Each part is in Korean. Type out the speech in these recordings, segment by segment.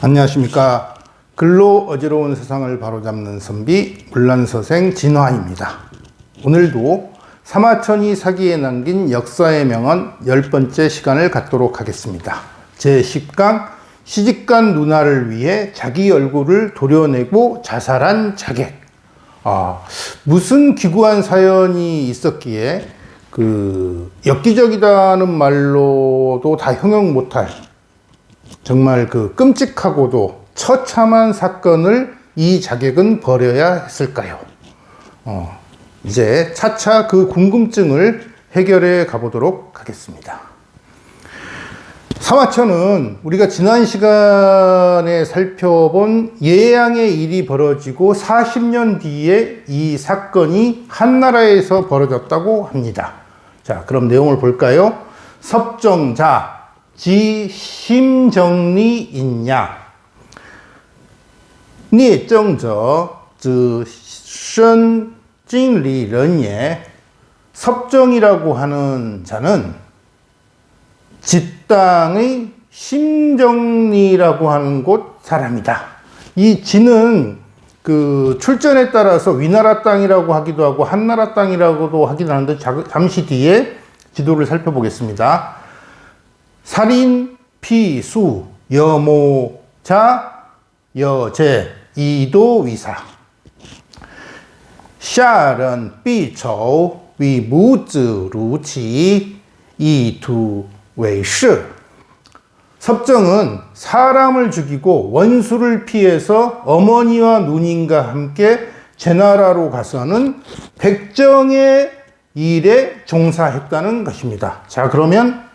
안녕하십니까. 글로 어지러운 세상을 바로잡는 선비 문란서생 진화입니다. 오늘도 사마천이 사기에 남긴 역사의 명언 10번째 시간을 갖도록 하겠습니다. 제10강 시집간 누나를 위해 자기 얼굴을 도려내고 자살한 자객. 무슨 기구한 사연이 있었기에 엽기적이다는 말로도 다 형용 못할 정말 끔찍하고도 처참한 사건을 이 자객은 벌여야 했을까요? 이제 차차 그 궁금증을 해결해 가보도록 하겠습니다. 사마천은 우리가 지난 시간에 살펴본 예양의 일이 벌어지고 40년 뒤에 이 사건이 한나라에서 벌어졌다고 합니다. 자, 그럼 내용을 볼까요? 섭정자 지 심정리 있냐? 聂政者之身经理人也. 섭정이라고 하는 자는 지땅의 심정리라고 하는 곳 사람이다. 이 지는 출전에 따라서 위나라 땅이라고 하기도 하고 한나라 땅이라고도 하기도 하는데 잠시 뒤에 지도를 살펴보겠습니다. 살인, 피수, 여모자, 여제, 이도위사. 下人必仇为母子如其意图为事. 섭정은 사람을 죽이고 원수를 피해서 어머니와 누님과 함께 제나라로 가서는 백정의 일에 종사했다는 것입니다. 자, 그러면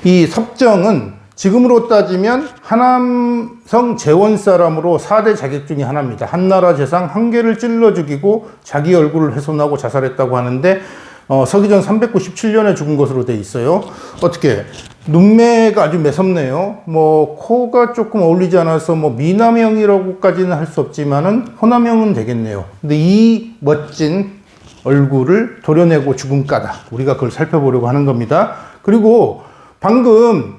이 섭정은 지금으로 따지면 하남성 재원 사람으로 4대 자객 중에 하나입니다. 한나라 재상 한 개를 찔러 죽이고 자기 얼굴을 훼손하고 자살했다고 하는데 서기전 397년에 죽은 것으로 돼 있어요. 어떻게 눈매가 아주 매섭네요. 코가 조금 어울리지 않아서 미남형이라고까지는 할 수 없지만은 호남형은 되겠네요. 근데 이 멋진 얼굴을 도려내고 죽은 까닭, 우리가 그걸 살펴보려고 하는 겁니다. 그리고 방금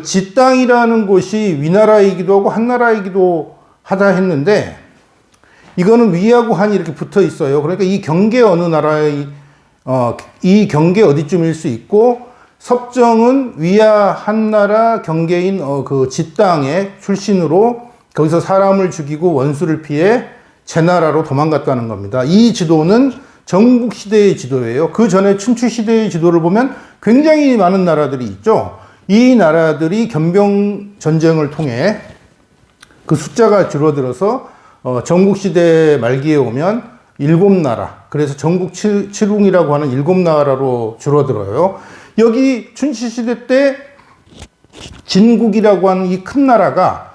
지 땅이라는 곳이 위나라이기도 하고 한나라이기도 하다 했는데, 이거는 위하고 한이 이렇게 붙어 있어요. 그러니까 이 경계 어느 나라의 이 경계 어디쯤일 수 있고, 섭정은 위야 한나라 경계인 지 땅의 출신으로 거기서 사람을 죽이고 원수를 피해 제나라로 도망갔다는 겁니다. 이 지도는 전국시대의 지도예요. 그 전에 춘추시대의 지도를 보면 굉장히 많은 나라들이 있죠. 이 나라들이 견병전쟁을 통해 그 숫자가 줄어들어서 전국시대 말기에 오면 7나라, 그래서 전국 칠웅이라고 하는 7나라로 줄어들어요. 여기 춘추시대 때 진국이라고 하는 이 큰 나라가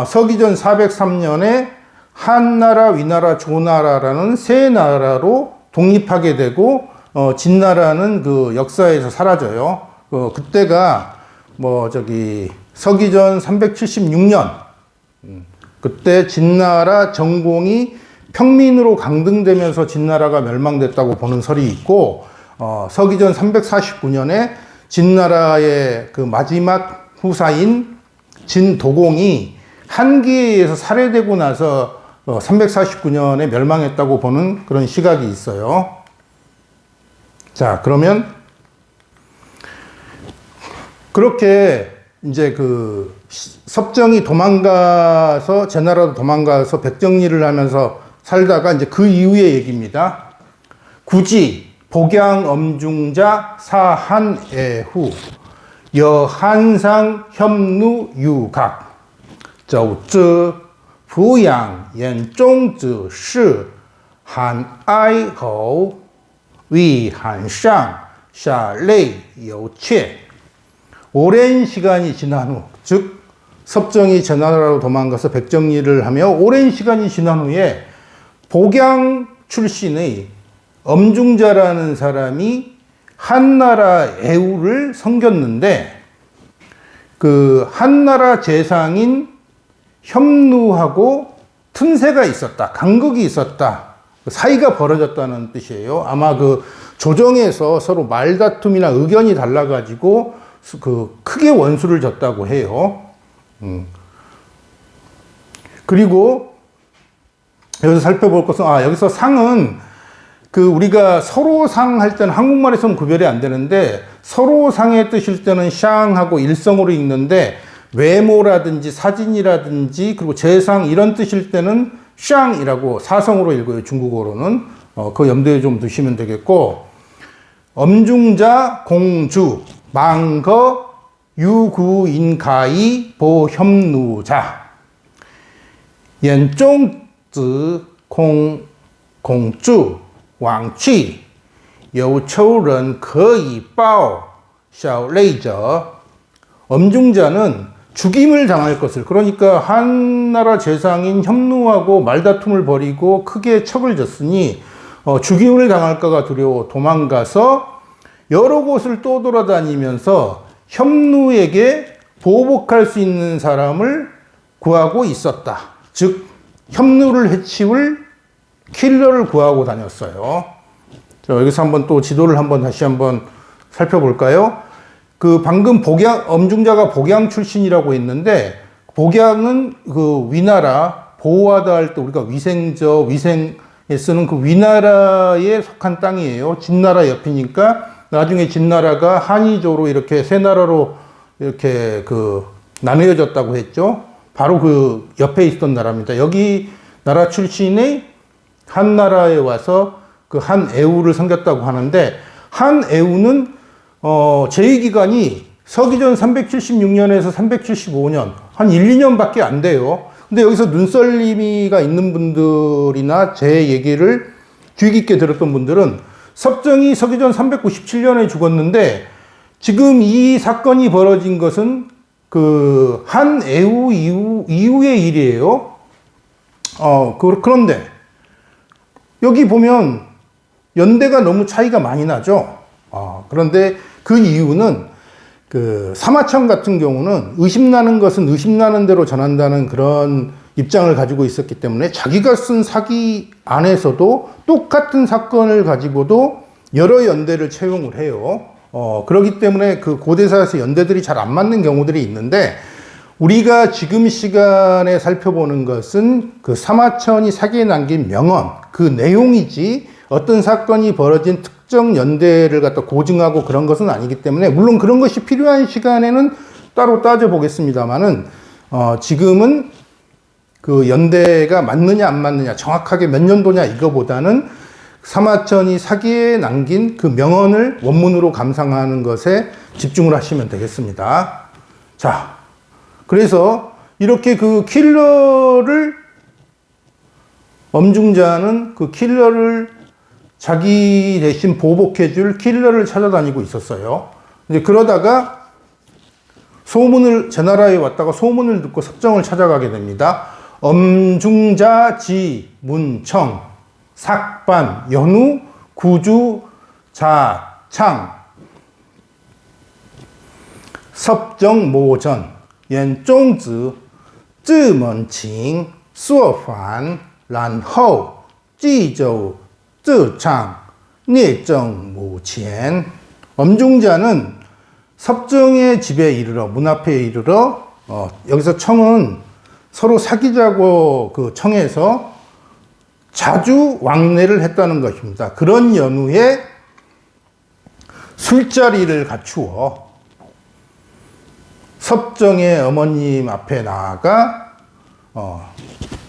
서기전 403년에 한나라, 위나라, 조나라라는 세 나라로 독립하게 되고 진나라는 역사에서 사라져요. 그때가 서기전 376년 그때 진나라 전공이 평민으로 강등되면서 진나라가 멸망됐다고 보는 설이 있고, 서기전 349년에 진나라의 마지막 후사인 진도공이 한기에 의해서 살해되고 나서 349년에 멸망했다고 보는 그런 시각이 있어요. 자, 그러면 그렇게 이제 섭정이 도망가서 제나라로 도망가서 백정리를 하면서 살다가 이제 그 이후의 얘기입니다. 굳이 복양 엄중자 사한애후 여한상 협누 유각 저우즈 부양 연종즈 시 한아이호 위한상 샤레이 여체. 오랜 시간이 지난 후, 즉 섭정이 제나라로 도망가서 백정리를 하며 오랜 시간이 지난 후에 복양 출신의 엄중자라는 사람이 한나라 애우를 섬겼는데, 한나라 재상인 협누하고 틈새가 있었다, 간극이 있었다, 사이가 벌어졌다는 뜻이에요. 아마 조정에서 서로 말다툼이나 의견이 달라가지고 크게 원수를 졌다고 해요. 그리고 여기서 살펴볼 것은, 여기서 상은 우리가 서로상 할 때는 한국말에서는 구별이 안 되는데, 서로상의 뜻일 때는 샹하고 일성으로 읽는데, 외모라든지 사진이라든지 그리고 재상 이런 뜻일 때는 샹이라고 사성으로 읽어요. 중국어로는. 그거 염두에 좀 두시면 되겠고, 엄중자, 공주, 망거, 유구인가이, 보협누자, 연종즈, 공주, 왕취, 여우초른, 거이바오, 샤오레이저. 엄중자는 죽임을 당할 것을, 그러니까 한나라 재상인 협누하고 말다툼을 벌이고 크게 척을 졌으니 죽임을 당할까가 두려워 도망가서 여러 곳을 떠돌아다니면서 협누에게 보복할 수 있는 사람을 구하고 있었다. 즉 협누를 해치울 킬러를 구하고 다녔어요. 자, 여기서 한번 또 지도를 다시 한번 살펴볼까요? 방금 엄중자가 복양 출신이라고 했는데, 복양은 위나라, 보호하다 할 때 우리가 위생에 쓰는 위나라에 속한 땅이에요. 진나라 옆이니까 나중에 진나라가 한이조로 이렇게 세 나라로 이렇게 나누어졌다고 했죠. 바로 옆에 있던 나라입니다. 여기 나라 출신의 한나라에 와서 한애우를 섬겼다고 하는데, 한애우는 제위기간이 서기전 376년에서 375년, 한 1, 2년밖에 안 돼요. 근데 여기서 눈썰미가 있는 분들이나 제 얘기를 주의 깊게 들었던 분들은 섭정이 서기전 397년에 죽었는데, 지금 이 사건이 벌어진 것은 한애우 이후의 일이에요. 그런데 여기 보면 연대가 너무 차이가 많이 나죠. 그런데 그 이유는 사마천 같은 경우는 의심나는 것은 의심나는 대로 전한다는 그런 입장을 가지고 있었기 때문에, 자기가 쓴 사기 안에서도 똑같은 사건을 가지고도 여러 연대를 채용을 해요. 그렇기 때문에 고대사에서 연대들이 잘 안 맞는 경우들이 있는데, 우리가 지금 시간에 살펴보는 것은 사마천이 사기에 남긴 명언, 그 내용이지 어떤 사건이 벌어진 특정 연대를 고증하고 그런 것은 아니기 때문에, 물론 그런 것이 필요한 시간에는 따로 따져보겠습니다만은, 지금은 연대가 맞느냐 안 맞느냐, 정확하게 몇 년도냐 이거보다는 사마천이 사기에 남긴 그 명언을 원문으로 감상하는 것에 집중을 하시면 되겠습니다. 자, 그래서 이렇게 엄중자는 킬러를 자기 대신 보복해줄 킬러를 찾아다니고 있었어요. 이제 그러다가 제나라에 왔다가 소문을 듣고 섭정을 찾아가게 됩니다. 엄중자, 지, 문청, 삭반, 연우, 구주, 자, 창, 섭정, 모전, 연종즈, 쯔먼칭, 수어판, 란호, 찌저우, 쯔창, 聂정, 무첸. 엄중자는 섭정의 집에 이르러, 문 앞에 이르러, 여기서 청은 서로 사귀자고 청에서 자주 왕래를 했다는 것입니다. 그런 연후에 술자리를 갖추어 섭정의 어머님 앞에 나아가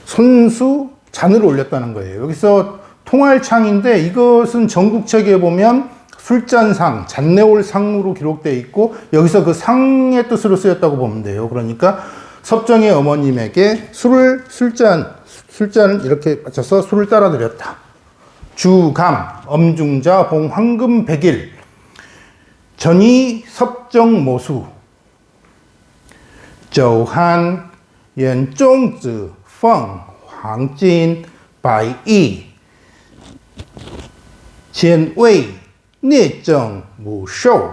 손수 잔을 올렸다는 거예요. 여기서 통할창인데, 이것은 전국책에 보면 술잔상, 잔내올 상으로 기록되어 있고, 여기서 그 상의 뜻으로 쓰였다고 보면 돼요. 그러니까 섭정의 어머님에게 술잔을 이렇게 맞춰서 술을 따라 드렸다. 주감, 엄중자, 봉, 황금 100일, 전이 섭정 모수, 저한, 연종즈, 펑, 황진, 바이, 젠웨이, 聂정, 무쇼.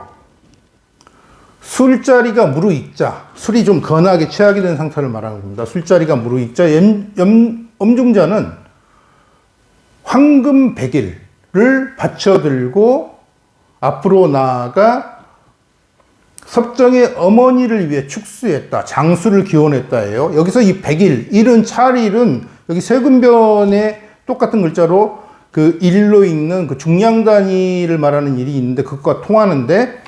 술자리가 무르익자, 술이 좀 건하게 취하게 된 상태를 말하는 겁니다. 술자리가 무르익자, 엄중자는 황금 100일을 받쳐들고 앞으로 나아가 섭정의 어머니를 위해 축수했다. 장수를 기원했다예요. 여기서 이 백일, 일은 찰일은 여기 세근변에 똑같은 글자로 그 일로 읽는 그 중량 단위를 말하는 일이 있는데 그것과 통하는데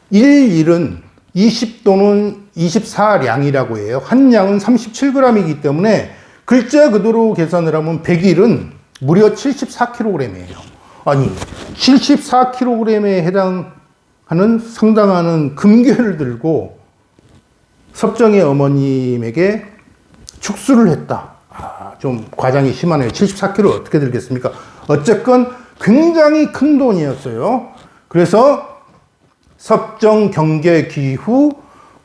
일은 20 또는 24량이라고 해요. 한 량은 37g이기 때문에 글자 그대로 계산을 하면 백일은 무려 74kg이에요. 아니 74kg에 해당하는 상당한 금괴를 들고 섭정의 어머님에게 축수를 했다. 좀 과장이 심하네요. 74kg 어떻게 들겠습니까? 어쨌건 굉장히 큰 돈이었어요. 그래서 섭정 경계 기후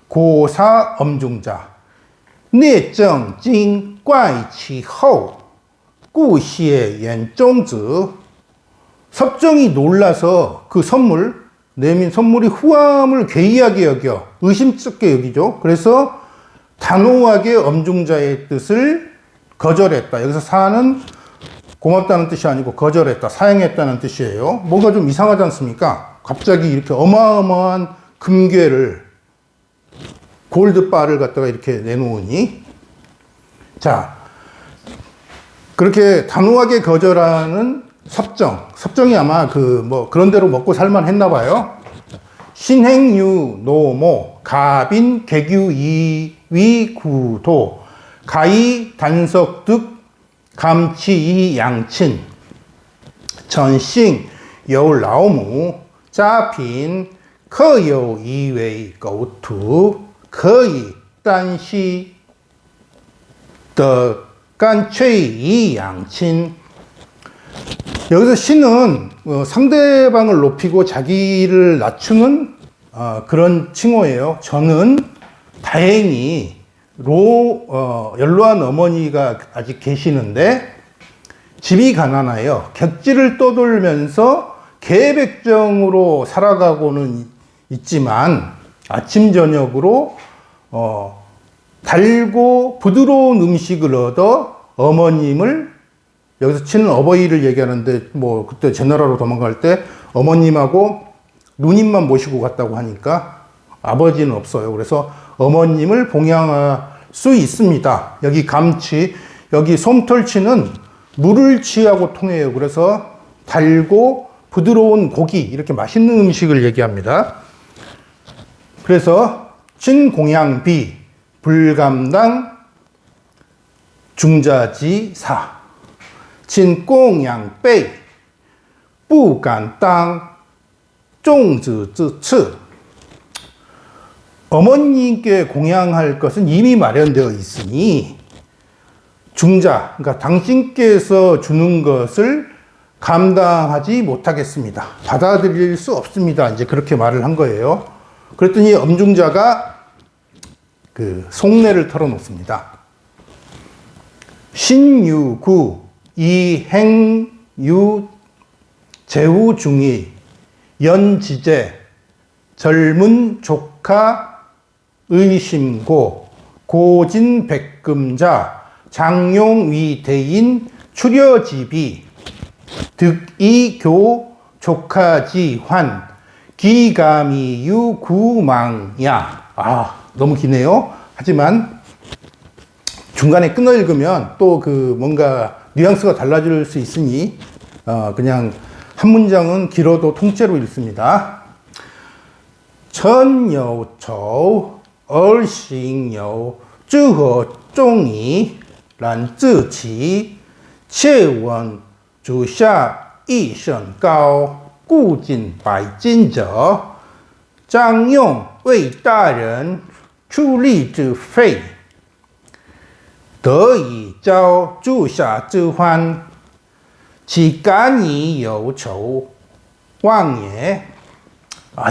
고사 엄중자 내정 진怪气后故谢 연종즈 섭정이 놀라서 그 선물 내민 선물이 후함을 괴이하게 여겨 의심스럽게 여기죠. 그래서 단호하게 엄중자의 뜻을 거절했다. 여기서 사는 고맙다는 뜻이 아니고 거절했다, 사양했다는 뜻이에요. 뭔가 좀 이상하지 않습니까? 갑자기 이렇게 어마어마한 금괴를 골드바를 갖다가 이렇게 내놓으니 자 그렇게 단호하게 거절하는 섭정이 아마 그런 대로 먹고 살만 했나 봐요. 신행유 노모 가빈 개규 이위 구도 가이 단석득 감치 양친 전싱有老母家贫可有一位狗徒可以单膝的干脆以养亲여기서 신은 상대방을 높이고 자기를 낮추는 그런 칭호예요. 저는 다행히 연로한 어머니가 아직 계시는데 집이 가난하여 객지를 떠돌면서 계백정으로 살아가고는 있지만 아침 저녁으로 달고 부드러운 음식을 얻어 어머님을 여기서 치는 어버이를 얘기하는데 그때 제 나라로 도망갈 때 어머님하고 누님만 모시고 갔다고 하니까 아버지는 없어요. 그래서 어머님을 봉양할 수 있습니다. 여기 감치, 여기 솜털치는 물을 취하고 통해요. 그래서 달고 부드러운 고기, 이렇게 맛있는 음식을 얘기합니다. 그래서 진공양비, 불감당, 중자지사, 진공양베이, 부간당, 종즈즈츠 어머님께 공양할 것은 이미 마련되어 있으니 중자, 그러니까 당신께서 주는 것을 감당하지 못하겠습니다. 받아들일 수 없습니다. 이제 그렇게 말을 한 거예요. 그랬더니 엄중자가 그 속내를 털어놓습니다. 신유구 이행유 제후중이 연지제 젊은 조카 의심고 고진백금자 장용위대인 추려지비 득이교 조카지환 기가미유 구망야 너무 기네요. 하지만 중간에 끊어 읽으면 또 뭔가 뉘앙스가 달라질 수 있으니 그냥 한 문장은 길어도 통째로 읽습니다. 천여초 얼싱여 주허 종이 란즈치切闻主下一身高顾尽百金者张用为大人出力之费得以招诸下之欢其干以有仇望也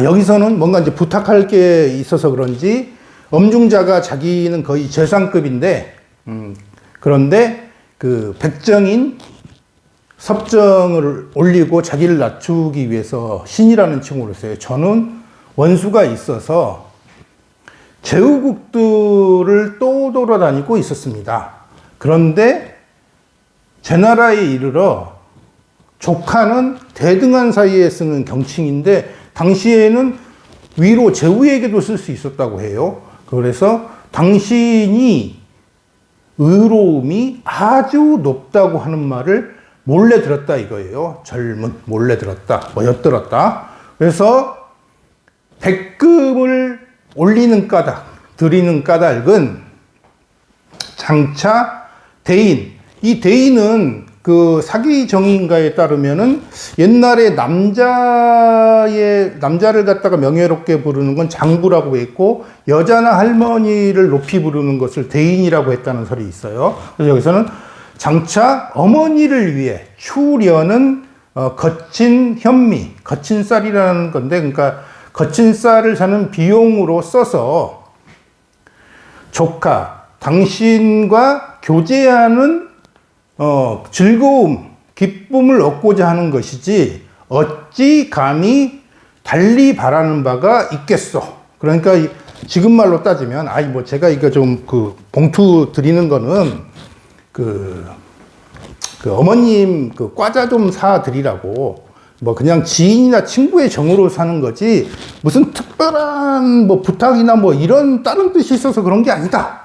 여기서는 뭔가 이제 부탁할 게 있어서 그런지 엄중자가 자기는 거의 재상급인데 그런데 그 백정인 섭정을 올리고 자기를 낮추기 위해서 신이라는 칭호를 써요. 저는 원수가 있어서 제후국들을 또 돌아다니고 있었습니다. 그런데 제 나라에 이르러 조카는 대등한 사이에 쓰는 경칭인데 당시에는 위로 제후에게도 쓸 수 있었다고 해요. 그래서 당신이 의로움이 아주 높다고 하는 말을 몰래 들었다 이거예요. 젊은, 몰래 들었다, 뭐 엿들었다. 그래서 백금을 올리는 까닭, 드리는 까닭은 장차 대인, 이 대인은 그 사기 정의인가에 따르면은 옛날에 남자를 갖다가 명예롭게 부르는 건 장부라고 했고, 여자나 할머니를 높이 부르는 것을 대인이라고 했다는 설이 있어요. 그래서 여기서는 장차 어머니를 위해 추려는 거친 현미, 거친 쌀이라는 건데, 그러니까 거친 쌀을 사는 비용으로 써서 조카, 당신과 교제하는 즐거움, 기쁨을 얻고자 하는 것이지 어찌 감히 달리 바라는 바가 있겠소. 그러니까 지금 말로 따지면, 뭐 제가 이거 좀 봉투 드리는 거는 어머님 과자 좀 사 드리라고, 뭐 그냥 지인이나 친구의 정으로 사는 거지 무슨 특별한 뭐 부탁이나 뭐 이런 다른 뜻이 있어서 그런 게 아니다.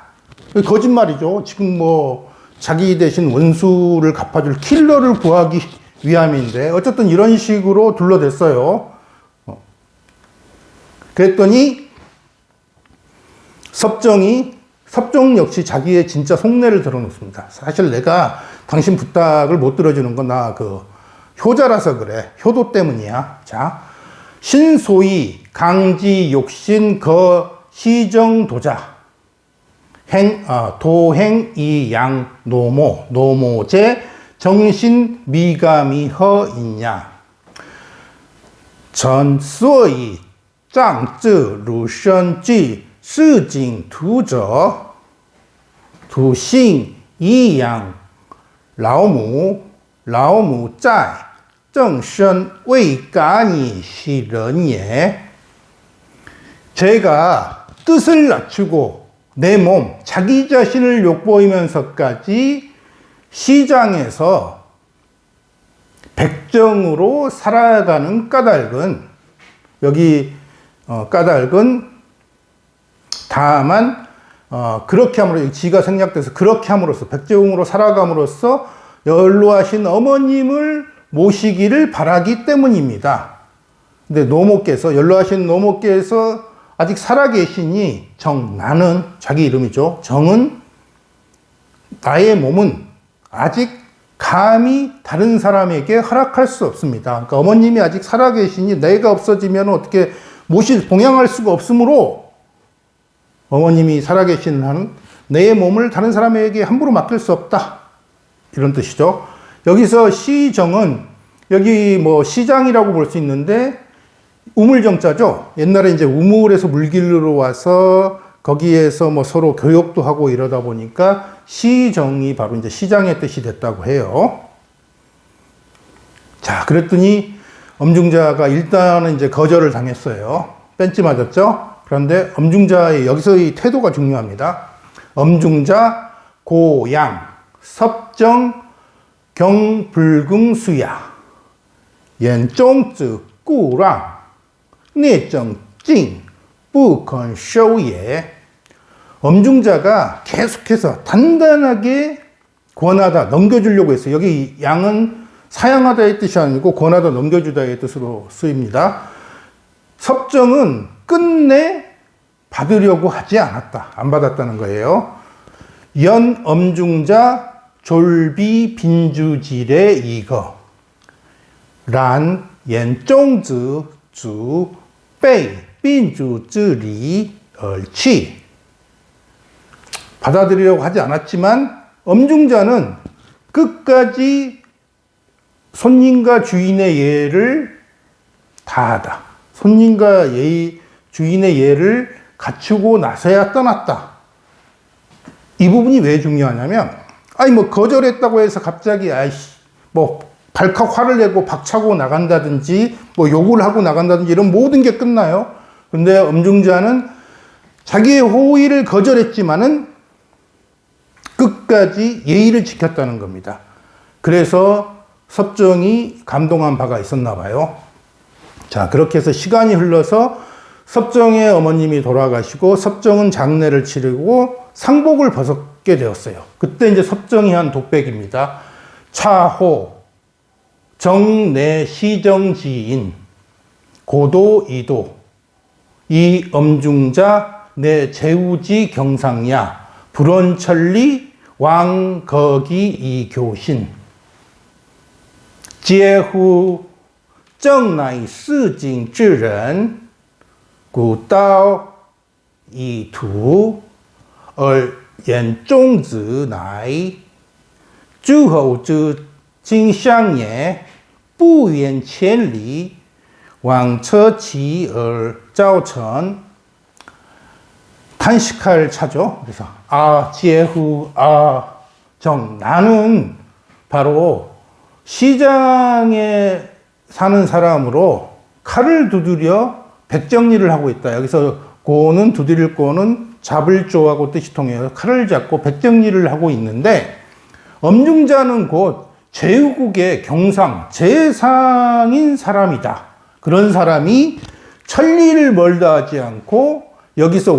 거짓말이죠. 지금 뭐 자기 대신 원수를 갚아줄 킬러를 구하기 위함인데, 어쨌든 이런 식으로 둘러댔어요. 그랬더니 섭정 역시 자기의 진짜 속내를 드러놓습니다. 사실 내가 당신 부탁을 못 들어주는 건 나 효자라서 그래. 효도 때문이야. 자, 신소위 강지 욕신 시정도자 도행이양 노모제 정신 미감이 허있냐 전소이 장즈 루션지 시징 투저 두신 이양老母在正身未敢以喜人也. 제가 뜻을 낮추고 내 몸, 자기 자신을 욕보이면서까지 시장에서 백정으로 살아가는 까닭은, 여기 까닭은 다만 그렇게 함으로써, 지가 생략돼서 그렇게 함으로써, 백정으로 살아감으로써 연로하신 어머님을 모시기를 바라기 때문입니다. 근데 연로하신 노모께서 아직 살아계시니 나는, 자기 이름이죠. 정은, 나의 몸은 아직 감히 다른 사람에게 허락할 수 없습니다. 그러니까 어머님이 아직 살아계시니 내가 없어지면 어떻게 봉양할 수가 없으므로, 어머님이 살아계시는 한은 내 몸을 다른 사람에게 함부로 맡길 수 없다. 이런 뜻이죠. 여기서 시정은, 여기 뭐 시장이라고 볼 수 있는데, 우물정자죠. 옛날에 이제 우물에서 물길로 와서 거기에서 뭐 서로 교역도 하고 이러다 보니까 시정이 바로 이제 시장의 뜻이 됐다고 해요. 자, 그랬더니 엄중자가 일단은 이제 거절을 당했어요. 뺀지 맞았죠? 그런데 엄중자의 여기서 이 태도가 중요합니다. 엄중자 고양 섭정 경불궁수야 연종즈 꾸랑 내정징 부컨쇼예. 엄중자가 계속해서 단단하게 권하다, 넘겨주려고 했어요. 여기 양은 사양하다의 뜻이 아니고 권하다, 넘겨주다의 뜻으로 쓰입니다. 섭정은 끝내 받으려고 하지 않았다. 안 받았다는 거예요. 연 엄중자 졸비 빈주질의 이거 란 연종즈 주 빼이 빈주질이 얼치. 받아들이려고 하지 않았지만 엄중자는 끝까지 손님과 주인의 예를 다하다. 손님과 주인의 예를 갖추고 나서야 떠났다. 이 부분이 왜 중요하냐면, 뭐 거절했다고 해서 갑자기 뭐 발칵 화를 내고 박차고 나간다든지 뭐 욕을 하고 나간다든지 이런 모든 게 끝나요. 근데 엄중자는 자기의 호의를 거절했지만은 끝까지 예의를 지켰다는 겁니다. 그래서 섭정이 감동한 바가 있었나 봐요. 자, 그렇게 해서 시간이 흘러서 섭정의 어머님이 돌아가시고 섭정은 장례를 치르고 상복을 벗게 되었어요. 그때 이제 섭정이 한 독백입니다. 차호, 정내 시정지인, 고도 이도, 이 엄중자 내 제우지 경상야, 불원천리 왕거기 이교신, 제후 정나이 스징之人 古道以图而言中子乃诸侯之今相也不远千里往车骑而造成 탄식할 차죠. 그래서 제후 정 나는 바로 시장에 사는 사람으로 칼을 두드려 백정리를 하고 있다. 여기서 고는 두드릴 고는 잡을 조하고 뜻이 통해요. 칼을 잡고 백정리를 하고 있는데 엄중자는 곧 제후국의 경상, 재상인 사람이다. 그런 사람이 천리를 멀다 하지 않고 여기서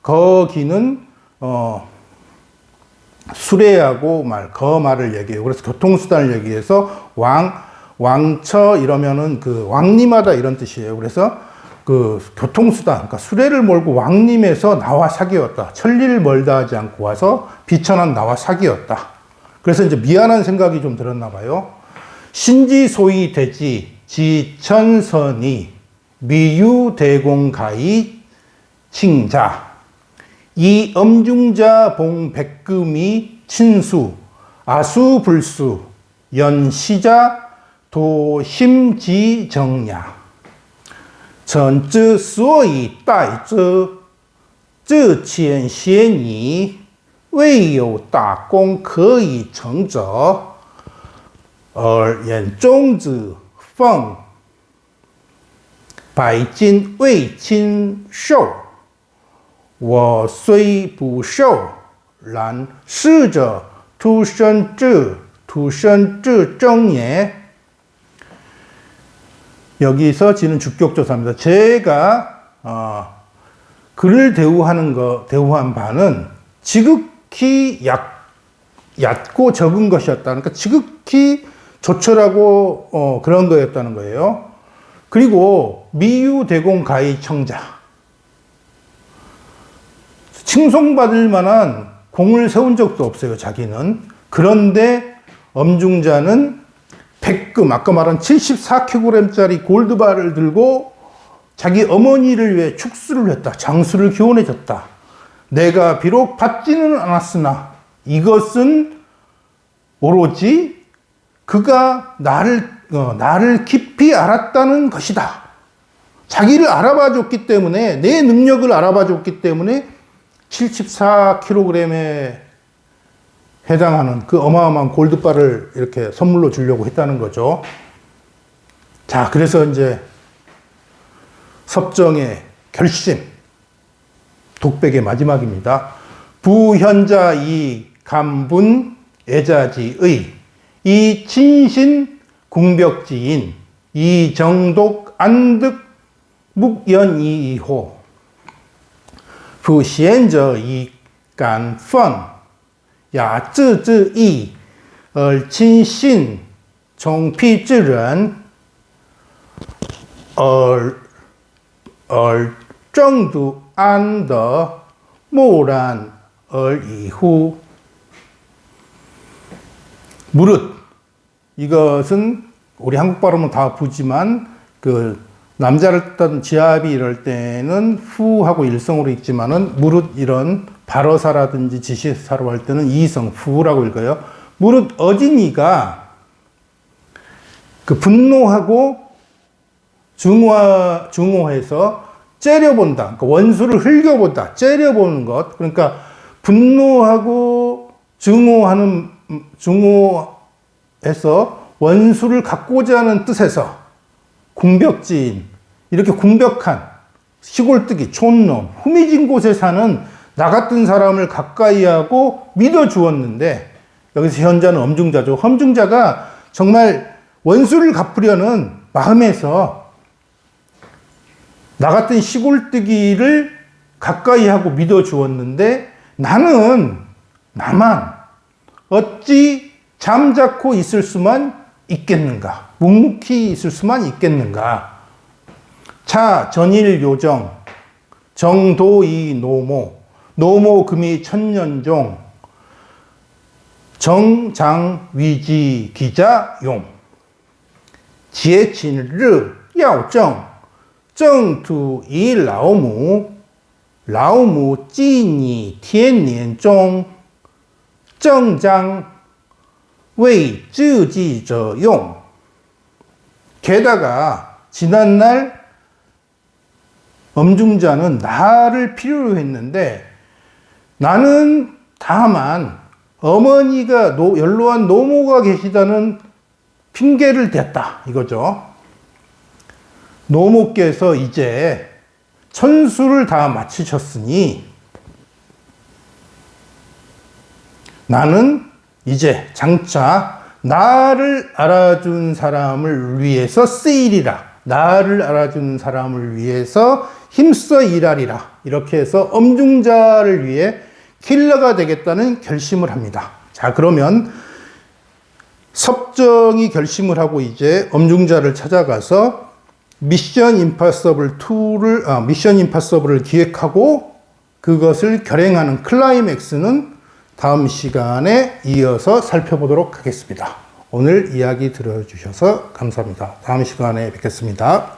거기는 수레하고 거말을 얘기해요. 그래서 교통수단을 얘기해서 왕처 이러면은 그 왕림하다 이런 뜻이에요. 그래서 그 교통수단, 그러니까 수레를 몰고 왕림에서 나와 사귀었다. 천리를 멀다 하지 않고 와서 비천한 나와 사귀었다. 그래서 이제 미안한 생각이 좀 들었나 봐요. 신지소위 대지 지천선이 미유대공가이 칭자 이 엄중자 봉백금이 친수 아수불수 연시자 도심지정야 전之所以代之这前些你未有大功可以成者而言中之奉百金为亲受，我虽不受，然逝者土生之正也。 여기서 지는 주격조사입니다. 제가 그를 대우한 바는 지극히 얕고 적은 것이었다. 그러니까 지극히 조촐하고 그런 거였다는 거예요. 그리고 미유대공 가히 청자 칭송받을 만한 공을 세운 적도 없어요. 자기는. 그런데 엄중자는 백금 아까 말한 74kg짜리 골드바를 들고 자기 어머니를 위해 축수를 했다. 장수를 기원해줬다. 내가 비록 받지는 않았으나 이것은 오로지 그가 나를 깊이 알았다는 것이다. 자기를 알아봐 줬기 때문에, 내 능력을 알아봐 줬기 때문에 74kg에 해당하는 그 어마어마한 골드바를 이렇게 선물로 주려고 했다는 거죠. 자, 그래서 이제 섭정의 결심, 독백의 마지막입니다. 부현자 이 감분 애자지의 이 친신 궁벽지인 이 정독 안득 묵연이호 부시엔저 이 간펀雅致之意而亲信从辟之人而正独安得默然而已乎 무릇 이것은 우리 한국 발음은 다 부지만 그 남자를 뜻하는 지압이 이럴 때는 후하고 일성으로 읽지만은 무릇 이런 발어사라든지 지시사로 할 때는 이성 후라고 읽어요. 무릇 어진이가 그 분노하고 증오해서 째려본다. 그러니까 원수를 흘겨본다. 째려보는 것. 그러니까 분노하고 증오해서 원수를 갖고자 하는 뜻에서 궁벽지인, 이렇게 궁벽한 시골뜨기, 촌놈, 후미진 곳에 사는 나 같은 사람을 가까이 하고 믿어 주었는데, 여기서 현자는 엄중자죠. 엄중자가 정말 원수를 갚으려는 마음에서 나 같은 시골뜨기를 가까이 하고 믿어주었는데 나만 어찌 잠자코 있을 수만 있겠는가? 묵묵히 있을 수만 있겠는가? 차 전일 요정 정도이 노모 금이 천년종 정장위지 기자용 지혜친르 야오정 정투이 라오무 찌니 텐년종 정장 왜 쯔지저용. 게다가 지난날 엄중자는 나를 필요로 했는데 나는 다만 어머니가 연로한 노모가 계시다는 핑계를 댔다 이거죠. 노모께서 이제 천수를 다 마치셨으니 나는 이제 장차 나를 알아준 사람을 위해서 쓰이리라. 나를 알아준 사람을 위해서 힘써 일하리라. 이렇게 해서 엄중자를 위해 킬러가 되겠다는 결심을 합니다. 자, 그러면 섭정이 결심을 하고 이제 엄중자를 찾아가서 미션 임파서블을 기획하고 그것을 결행하는 클라이맥스는 다음 시간에 이어서 살펴보도록 하겠습니다. 오늘 이야기 들어주셔서 감사합니다. 다음 시간에 뵙겠습니다.